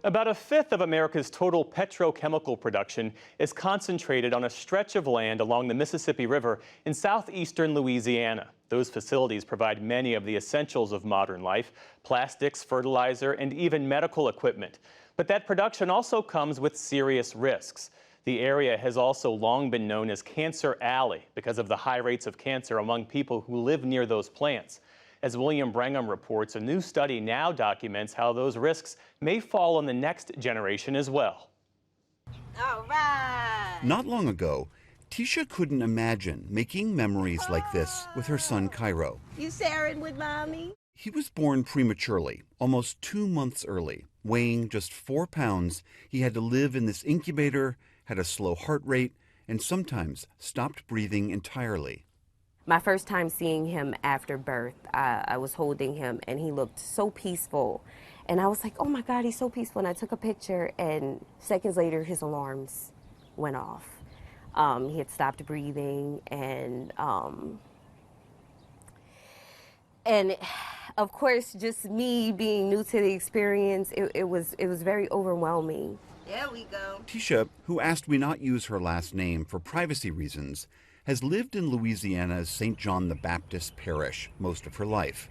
About a fifth of America's total petrochemical production is concentrated on a stretch of land along the Mississippi River in southeastern Louisiana. Those facilities provide many of the essentials of modern life: plastics, fertilizer, and even medical equipment. But that production also comes with serious risks. The area has also long been known as Cancer Alley because of the high rates of cancer among people who live near those plants. As William Brangham reports, a new study now documents how those risks may fall on the next generation as well. All right. Not long ago, Tisha couldn't imagine making memories like this with her son Cairo. You sharing with mommy? He was born prematurely, almost 2 months early. Weighing just 4 pounds, he had to live in this incubator, had a slow heart rate, and sometimes stopped breathing entirely. My first time seeing him after birth, I was holding him and he looked so peaceful. And I was like, oh my God, he's so peaceful. And I took a picture and seconds later his alarms went off. He had stopped breathing and of course, just me being new to the experience, it was very overwhelming. There we go. Tisha, who asked we not use her last name for privacy reasons, has lived in Louisiana's St. John the Baptist Parish most of her life.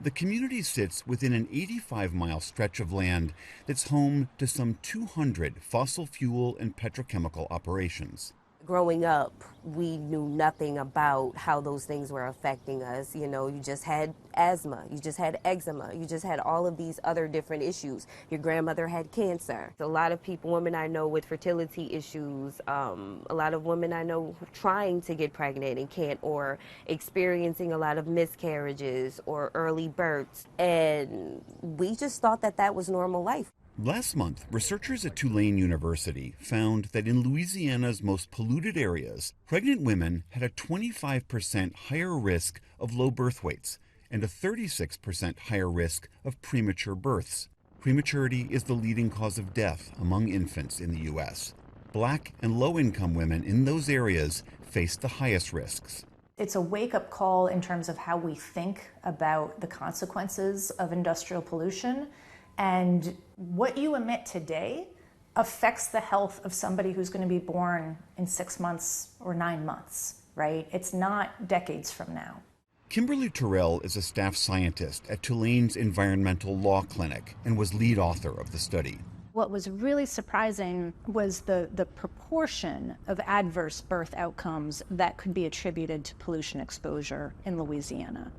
The community sits within an 85-mile stretch of land that's home to some 200 fossil fuel and petrochemical operations. Growing up, we knew nothing about how those things were affecting us. You know, you just had asthma, you just had eczema, you just had all of these other different issues. Your grandmother had cancer. A lot of people, women I know with fertility issues, a lot of women I know trying to get pregnant and can't, or experiencing a lot of miscarriages or early births. And we just thought that that was normal life. Last month, researchers at Tulane University found that in Louisiana's most polluted areas, pregnant women had a 25% higher risk of low birth weights and a 36% higher risk of premature births. Prematurity is the leading cause of death among infants in the U.S. Black and low-income women in those areas face the highest risks. It's a wake-up call in terms of how we think about the consequences of industrial pollution. And what you emit today affects the health of somebody who's going to be born in 6 months or 9 months, right? It's not decades from now. Kimberly Terrell is a staff scientist at Tulane's Environmental Law Clinic and was lead author of the study. What was really surprising was the proportion of adverse birth outcomes that could be attributed to pollution exposure in Louisiana.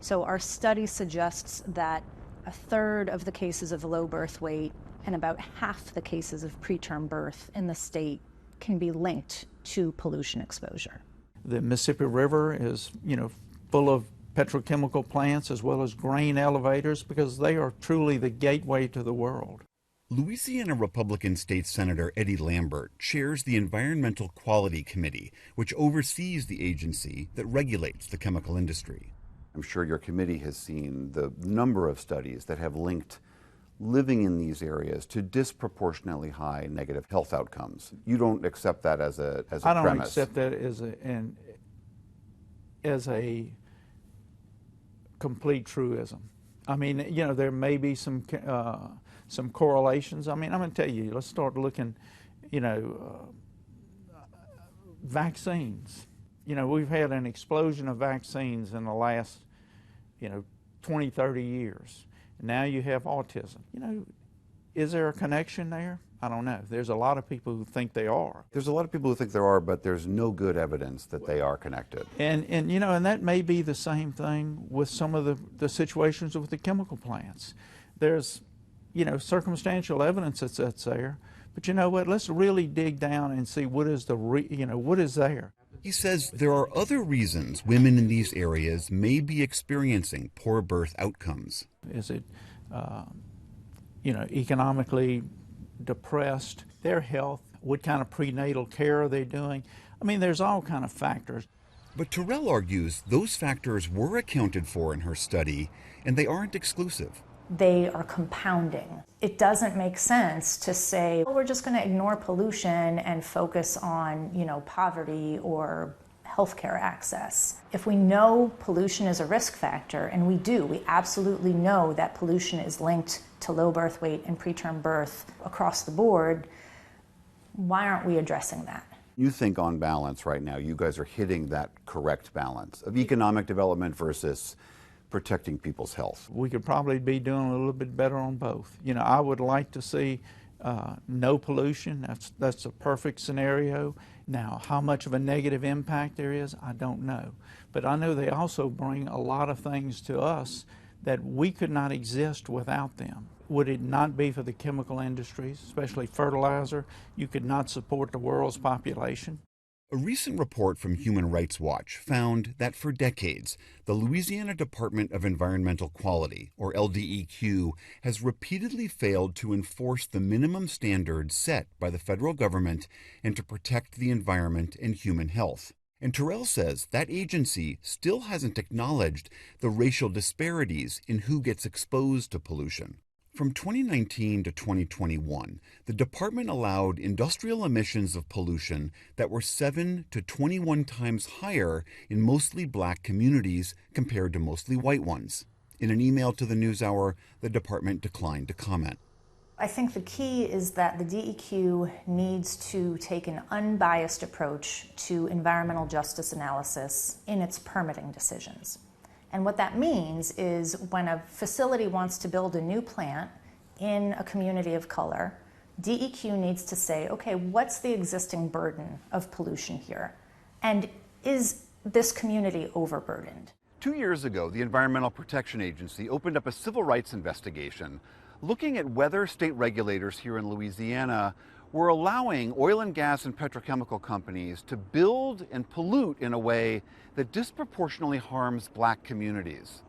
So our study suggests that a third of the cases of low birth weight and about half the cases of preterm birth in the state can be linked to pollution exposure. The Mississippi River is, full of petrochemical plants as well as grain elevators because they are truly the gateway to the world. Louisiana Republican State Senator Eddie Lambert chairs the Environmental Quality Committee, which oversees the agency that regulates the chemical industry. I'm sure your committee has seen the number of studies that have linked living in these areas to disproportionately high negative health outcomes. You don't accept that as a premise? I don't accept that as a complete truism. I mean, there may be some correlations. I mean, I'm going to tell you, let's start looking, vaccines. We've had an explosion of vaccines in the last, 20, 30 years. Now you have autism. Is there a connection there? I don't know. There's a lot of people who think they are. There's a lot of people who think there are, but there's no good evidence that they are connected. And that may be the same thing with some of the situations with the chemical plants. There's, circumstantial evidence that's there. But you know what? Let's really dig down and see what is what is there. He says there are other reasons women in these areas may be experiencing poor birth outcomes. Is it, economically depressed? Their health? What kind of prenatal care are they doing? I mean, there's all kind of factors. But Terrell argues those factors were accounted for in her study, and they aren't exclusive. They are compounding. It doesn't make sense to say, we're just going to ignore pollution and focus on, poverty or healthcare access. If we know pollution is a risk factor, and we absolutely know that pollution is linked to low birth weight and preterm birth across the board, why aren't we addressing that? You think on balance right now, you guys are hitting that correct balance of economic development versus protecting people's health. We could probably be doing a little bit better on both. You know, I would like to see no pollution. That's a perfect scenario. Now, how much of a negative impact there is, I don't know. But I know they also bring a lot of things to us that we could not exist without them. Would it not be for the chemical industries, especially fertilizer, you could not support the world's population. A recent report from Human Rights Watch found that for decades, the Louisiana Department of Environmental Quality, or LDEQ, has repeatedly failed to enforce the minimum standards set by the federal government and to protect the environment and human health. And Terrell says that agency still hasn't acknowledged the racial disparities in who gets exposed to pollution. From 2019 to 2021, the department allowed industrial emissions of pollution that were 7 to 21 times higher in mostly black communities compared to mostly white ones. In an email to the NewsHour, the department declined to comment. I think the key is that the DEQ needs to take an unbiased approach to environmental justice analysis in its permitting decisions. And what that means is when a facility wants to build a new plant in a community of color, DEQ needs to say, okay, what's the existing burden of pollution here? And is this community overburdened? 2 years ago, the Environmental Protection Agency opened up a civil rights investigation looking at whether state regulators here in Louisiana were allowing oil and gas and petrochemical companies to build and pollute in a way that disproportionately harms black communities.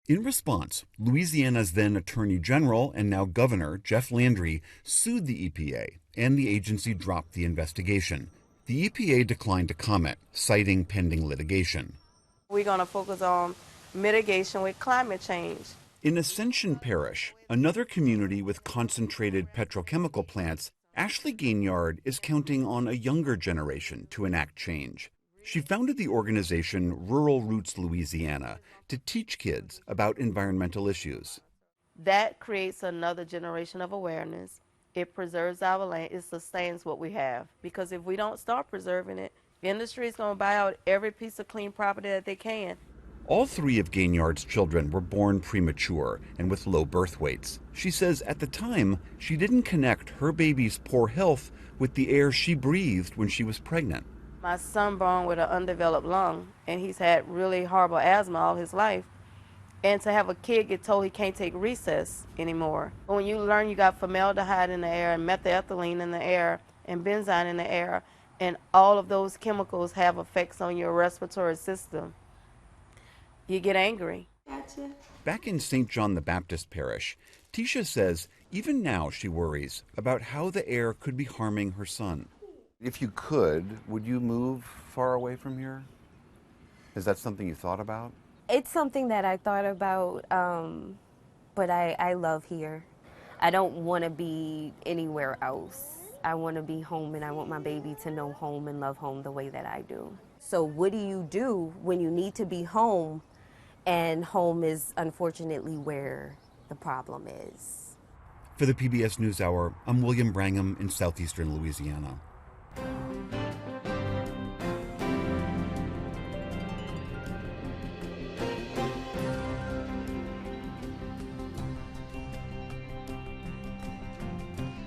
In response, Louisiana's then Attorney General and now Governor Jeff Landry sued the EPA, and the agency dropped the investigation. The EPA declined to comment, citing pending litigation. We're going to focus on mitigation with climate change. In Ascension Parish, another community with concentrated petrochemical plants, Ashley Gainyard is counting on a younger generation to enact change. She founded the organization Rural Roots Louisiana to teach kids about environmental issues. That creates another generation of awareness. It preserves our land. It sustains what we have. Because if we don't start preserving it, the industry is going to buy out every piece of clean property that they can. All three of Gainyard's children were born premature and with low birth weights. She says at the time, she didn't connect her baby's poor health with the air she breathed when she was pregnant. My son born with an undeveloped lung, and he's had really horrible asthma all his life. And to have a kid get told he can't take recess anymore. When you learn you got formaldehyde in the air and methaethylene in the air and benzene in the air, and all of those chemicals have effects on your respiratory system, you get angry. Gotcha. Back in St. John the Baptist Parish, Tisha says even now she worries about how the air could be harming her son. If you could, would you move far away from here? Is that something you thought about? It's something that I thought about, but I love here. I don't want to be anywhere else. I want to be home, and I want my baby to know home and love home the way that I do. So what do you do when you need to be home, and home is unfortunately where the problem is? For the PBS NewsHour, I'm William Brangham in southeastern Louisiana.